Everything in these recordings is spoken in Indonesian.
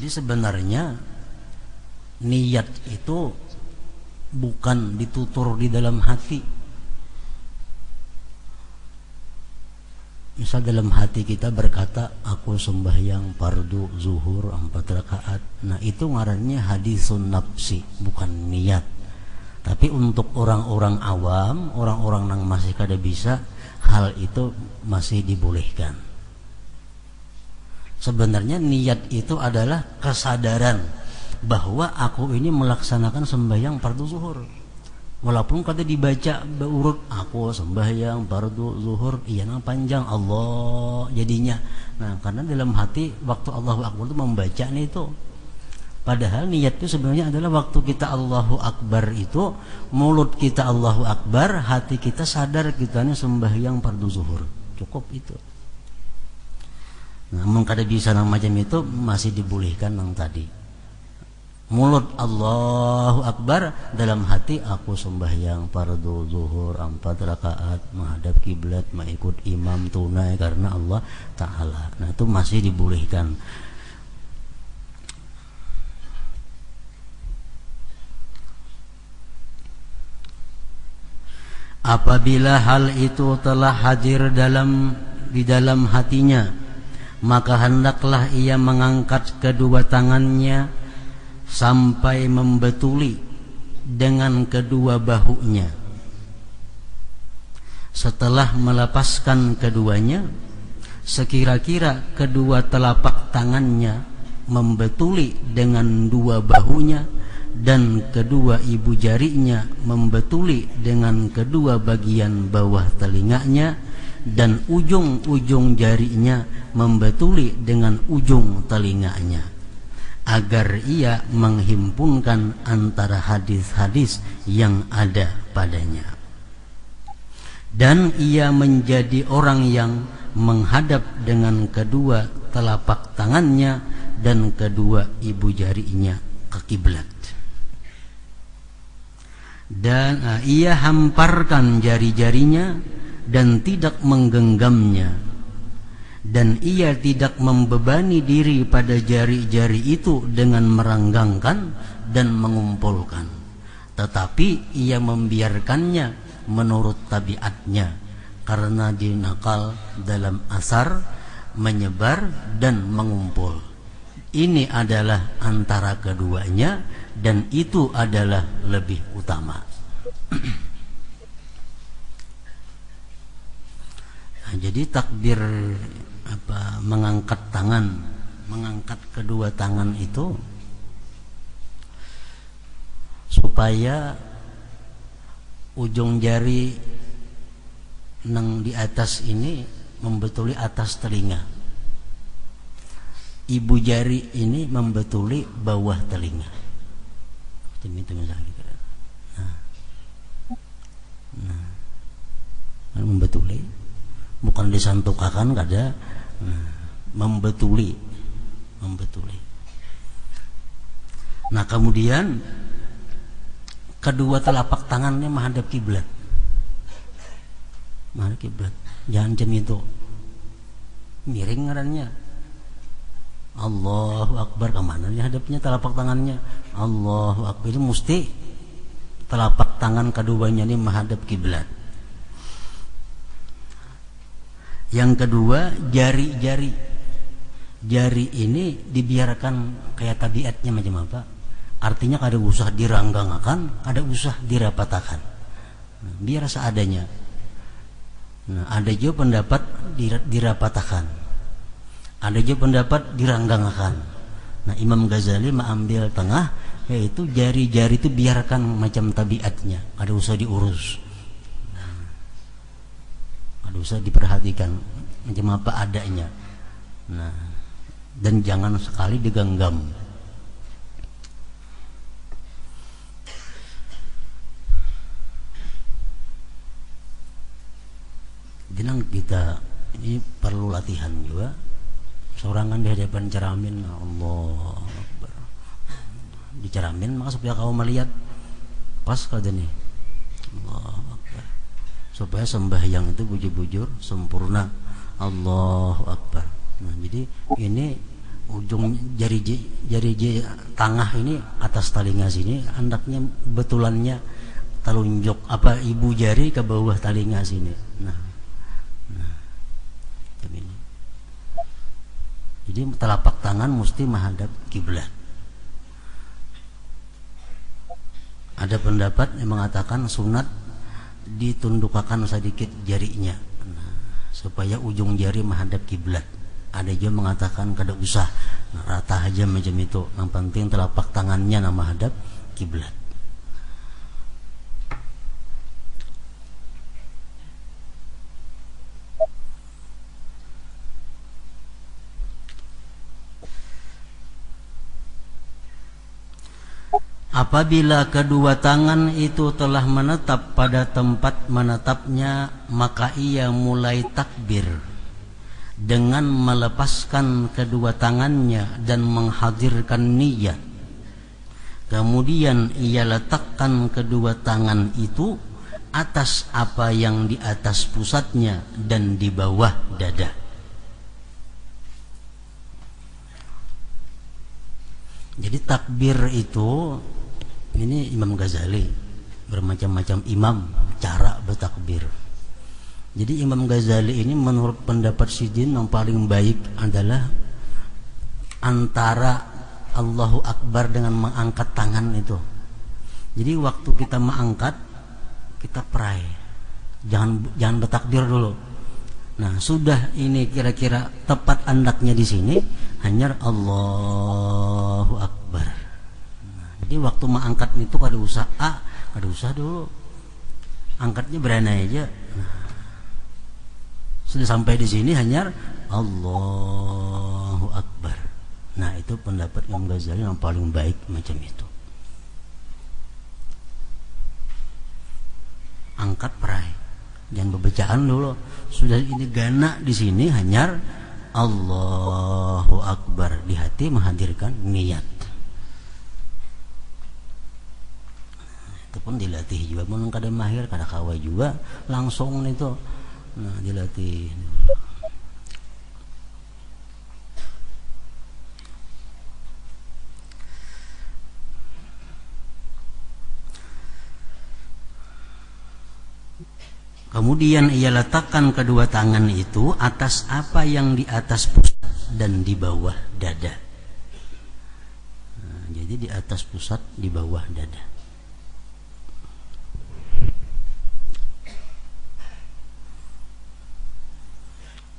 Jadi sebenarnya niat itu bukan ditutur di dalam hati. Misal dalam hati kita berkata, aku sembahyang fardu zuhur 4 rakaat. Nah itu ngarannya hadisun nafsi, bukan niat. Tapi untuk orang-orang awam, orang-orang yang masih kada bisa, hal itu masih dibolehkan. Sebenarnya niat itu adalah kesadaran bahwa aku ini melaksanakan sembahyang fardu zuhur. Walaupun kata dibaca berurut, aku sembahyang fardu zuhur, iya nang panjang Allah jadinya. Nah, karena dalam hati waktu Allahu Akbar itu membaca nih itu. Padahal niat itu sebenarnya adalah waktu kita Allahu Akbar itu, mulut kita Allahu Akbar, hati kita sadar kita ini sembahyang fardu zuhur. Cukup itu. Namun kada bisa nang macam itu masih dibolehkan nang tadi. Mulut Allahu Akbar, dalam hati aku sembahyang fardu zuhur 4 rakaat, menghadap kiblat, mengikut imam tunai karena Allah Ta'ala. Nah itu masih dibolehkan. Apabila hal itu telah hadir di dalam hatinya, maka hendaklah ia mengangkat kedua tangannya sampai membetuli dengan kedua bahunya. Setelah melepaskan keduanya, sekira-kira kedua telapak tangannya membetuli dengan dua bahunya dan kedua ibu jarinya membetuli dengan kedua bagian bawah telinganya dan ujung-ujung jarinya membetuli dengan ujung telinganya, agar ia menghimpunkan antara hadis-hadis yang ada padanya. Dan ia menjadi orang yang menghadap dengan kedua telapak tangannya dan kedua ibu jarinya ke kiblat. Dan ia hamparkan jari-jarinya dan tidak menggenggamnya. Dan ia tidak membebani diri pada jari-jari itu dengan merenggangkan dan mengumpulkan, tetapi ia membiarkannya menurut tabiatnya, karena dinakal dalam asar, menyebar dan mengumpul. Ini adalah antara keduanya dan itu adalah lebih utama. Nah, jadi takbir mengangkat kedua tangan itu supaya ujung jari nang di atas ini membetuli atas telinga, ibu jari ini membetuli bawah telinga. Itu misalnya membetuli, bukan disantukakan kada. Membetuli. Nah kemudian kedua telapak tangannya menghadap kiblat. Jangan jam itu miring ngarannya. Allahu Akbar, kemana nih hadapnya telapak tangannya? Allahu Akbar, itu mesti telapak tangan keduanya ini menghadap kiblat. Yang kedua, jari ini dibiarkan kayak tabiatnya macam apa? Artinya kada usah diranggangakan, ada usah dirapatakan. Biar seadanya. Nah, ada juga pendapat dirapatakan. Ada juga pendapat diranggangakan. Nah, Imam Ghazali mengambil tengah, yaitu jari-jari itu biarkan macam tabiatnya, kada usah diurus. Usah diperhatikan macam apa adanya. Nah, dan jangan sekali digenggam. Jadi kita ini perlu latihan juga. Sorangan di hadapan cermin, Allah Akbar. Di cermin maka supaya kau melihat pas kada nih. Allah Akbar. Supaya sembahyang itu bujur-bujur sempurna. Allahu Akbar. Nah, jadi ini ujung jari tengah ini atas telinga sini, andaknya betulannya telunjuk ibu jari ke bawah telinga sini. Nah, ini. Jadi telapak tangan mesti menghadap kiblat. Ada pendapat yang mengatakan sunat ditundukkan sedikit jarinya, supaya ujung jari menghadap kiblat. Ada juga mengatakan kada usah, rata aja macam itu. Yang penting telapak tangannya menghadap kiblat. Apabila kedua tangan itu telah menetap pada tempat menetapnya, maka ia mulai takbir dengan melepaskan kedua tangannya dan menghadirkan niat. Kemudian ia letakkan kedua tangan itu atas apa yang di atas pusatnya dan di bawah dada. Jadi takbir itu, ini Imam Ghazali, bermacam-macam imam cara bertakbir. Jadi Imam Ghazali ini menurut pendapat Sidin yang paling baik adalah antara Allahu Akbar dengan mengangkat tangan itu. Jadi waktu kita mengangkat, kita pray, jangan bertakbir dulu. Nah, sudah ini kira-kira tepat andaknya di sini, hanya Allahu Akbar. Nah, jadi waktu mengangkat itu kada usah dulu, angkatnya berani aja. Nah, sudah sampai di sini hanya Allahu Akbar. Nah, itu pendapat Imam Ghazali yang paling baik macam itu. Angkat perai, jangan berbacaan dulu. Sudah ini gana di sini hanya Allahu Akbar, di hati menghadirkan niat. Itu pun dilatih juga, mun kada mahir kada kawai juga langsung itu. Nah, dilatih. Kemudian ia letakkan kedua tangan itu atas apa yang di atas pusat dan di bawah dada. Nah, jadi di atas pusat, di bawah dada.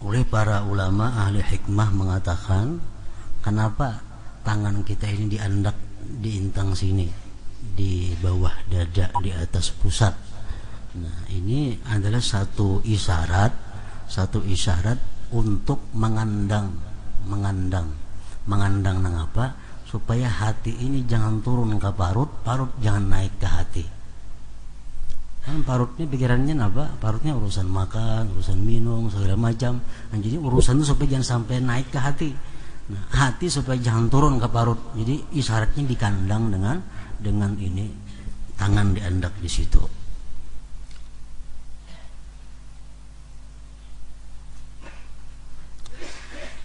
Oleh para ulama ahli hikmah mengatakan, kenapa tangan kita ini diandak di intang sini, di bawah dada, di atas pusat. Nah, ini adalah satu isyarat untuk mengandang nang apa, supaya hati ini jangan turun ke parut jangan naik ke hati. Kan parutnya pikirannya apa? Parutnya urusan makan, urusan minum, segala macam. Nah, jadi urusan itu supaya jangan sampai naik ke hati. Nah, hati supaya jangan turun ke parut. Jadi isyaratnya dikandang dengan ini, tangan diandak di situ.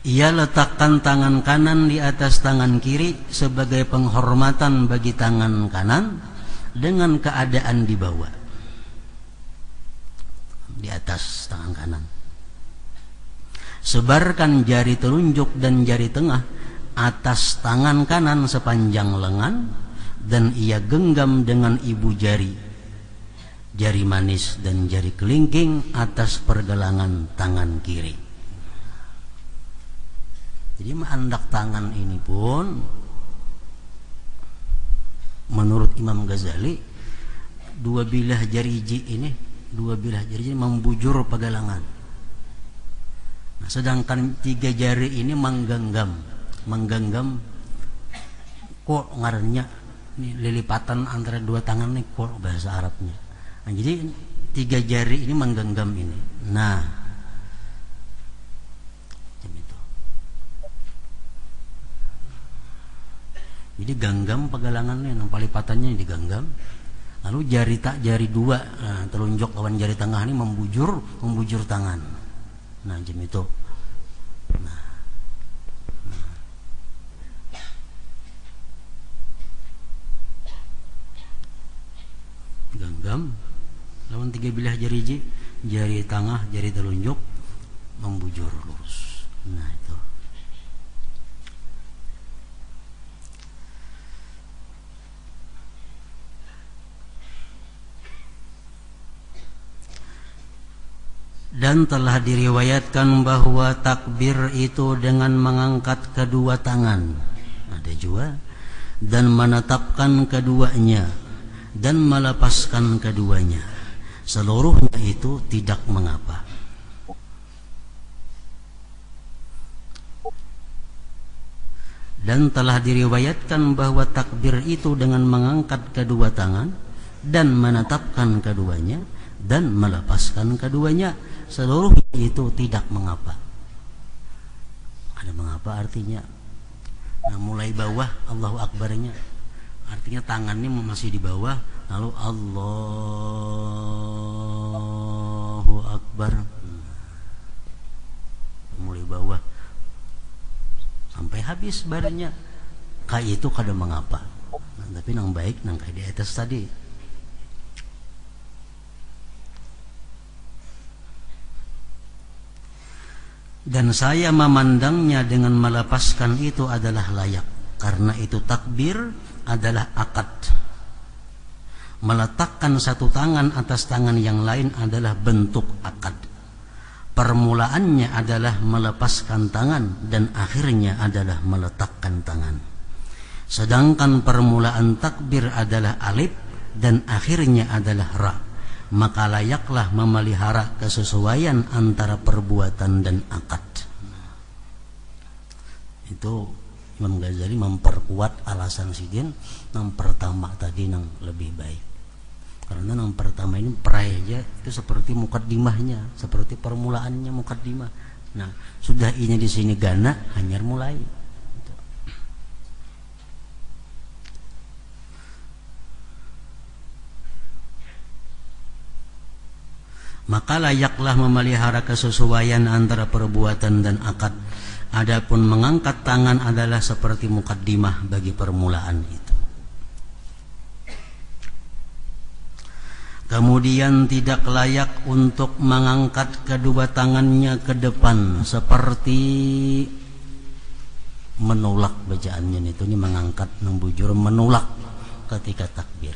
Ia letakkan tangan kanan di atas tangan kiri sebagai penghormatan bagi tangan kanan dengan keadaan di bawah, di atas tangan kanan. Sebarkan jari telunjuk dan jari tengah atas tangan kanan sepanjang lengan, dan ia genggam dengan ibu jari, jari manis dan jari kelingking atas pergelangan tangan kiri. Jadi menandak tangan ini pun menurut Imam Ghazali, dua bilah jari ini membujur pergelangan. Nah, sedangkan tiga jari ini menggenggam kok ngarannya ini lilipatan antara dua tangan nih, kok bahasa Arabnya. Nah, jadi tiga jari ini menggenggam ini. Nah, jadi genggam pergelangannya, palipatannya digenggam. Lalu jari dua, telunjuk lawan jari tengah ini membujur tangan. Nah, jam itu. Nah. dengan 3 bilah jari tengah, jari telunjuk membujur lurus. Nah itu. Dan telah diriwayatkan bahwa takbir itu dengan mengangkat kedua tangan, ada juga, dan menetapkan keduanya dan melepaskan keduanya, seluruhnya itu tidak mengapa. Dan telah diriwayatkan bahwa takbir itu dengan mengangkat kedua tangan dan menetapkan keduanya dan melepaskan keduanya, seluruhnya itu tidak mengapa. Ada mengapa artinya, nah mulai bawah Allahu Akbarnya, artinya tangannya masih di bawah, lalu Allahu Akbar, mulai bawah sampai habis barangnya, kayak itu kada mengapa. Nah, tapi nang baik nang kayak di atas tadi. Dan saya memandangnya dengan melepaskan itu adalah layak, karena itu takbir adalah akad. Meletakkan satu tangan atas tangan yang lain adalah bentuk akad. Permulaannya adalah melepaskan tangan dan akhirnya adalah meletakkan tangan. Sedangkan permulaan takbir adalah alif dan akhirnya adalah ra. Maka layaklah memelihara kesesuaian antara perbuatan dan akad. Itu Imam Ghazali memperkuat alasan sidin yang pertama tadi yang lebih baik. Karena yang pertama ini perai aja itu seperti mukaddimahnya, seperti permulaannya mukaddimah. Nah, sudah ini di sini gana hanya mulai. Maka layaklah memelihara kesesuaian antara perbuatan dan akad. Adapun mengangkat tangan adalah seperti mukaddimah bagi permulaan itu. Kemudian tidak layak untuk mengangkat kedua tangannya ke depan seperti menolak bacaannya itu, ini mengangkat membujur menolak ketika takbir.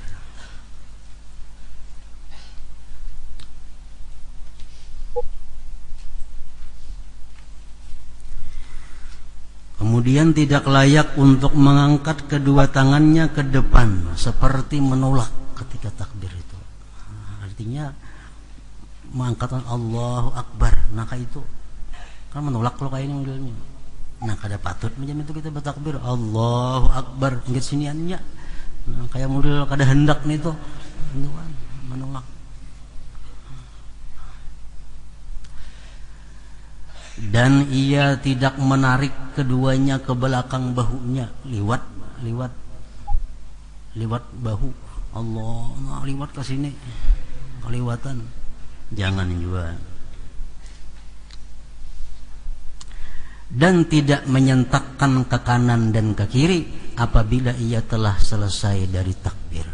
Kemudian tidak layak untuk mengangkat kedua tangannya ke depan seperti menolak ketika takbir itu. Artinya mengangkatkan Allahu Akbar, nah kayak itu kan menolak lo kayak ini modelnya. Nah kada patut macam itu kita bertakbir Allahu Akbar nggak siniannya. Nah, kayak model kada hendak nih tuh menolak. Dan ia tidak menarik keduanya ke belakang bahunya, liwat bahu. Allah, nah, liwat ke sini, keliwatan, jangan juga. Dan tidak menyentakkan ke kanan dan ke kiri apabila ia telah selesai dari takbir.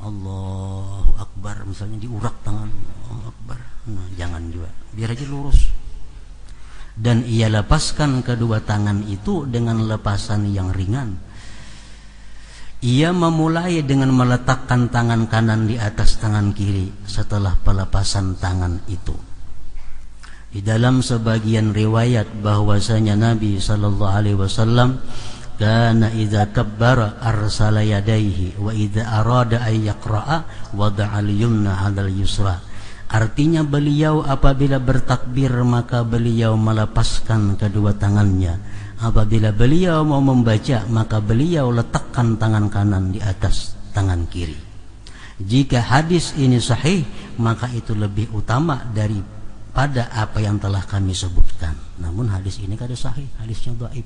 Allahu Akbar, misalnya diurak tangan, Allahu Akbar, nah jangan juga, biar aja lurus. Dan ia lepaskan kedua tangan itu dengan lepasan yang ringan. Ia memulai dengan meletakkan tangan kanan di atas tangan kiri setelah pelepasan tangan itu. Di dalam sebagian riwayat bahwasanya Nabi sallallahu alaihi wasallam kana idza kabbara arsala yadayhi wa idza arada ay yaqra'a wada'a al-yumna 'ala al-yusra. Artinya beliau apabila bertakbir maka beliau melepaskan kedua tangannya. Apabila beliau mau membaca maka beliau letakkan tangan kanan di atas tangan kiri. Jika hadis ini sahih maka itu lebih utama daripada apa yang telah kami sebutkan. Namun hadis ini kada sahih, hadisnya dhaif.